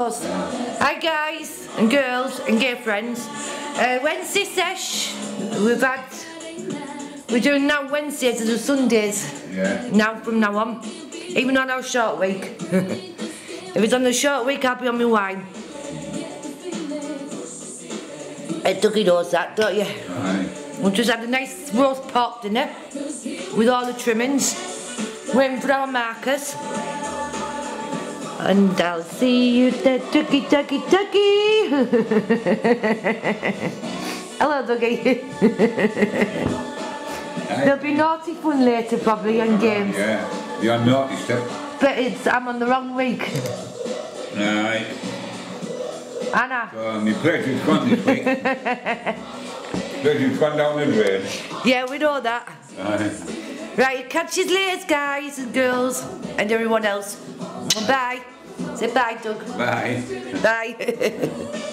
Hi guys and girls and gay friends. Wednesday sesh. We're doing now Wednesdays and Sundays. Yeah. Now from now on. Even on our short week. If it's on the short week, I'll be on my wine. Dougie knows that, don't you? Aye. We just had a nice roast pork dinner with all the trimmings. Waiting for our markers. And I'll see you there, Dougie. Hello, Dougie. There'll be naughty fun later, probably, on games. Yeah, you're on naughty step. But I'm on the wrong week. Aye. Anna. So, my plate is gone this week. Plate is gone down the drain. Yeah, we know that. Aye. Right, catch you later, guys and girls, and everyone else. Bye. Say bye, Doug. Bye. Bye.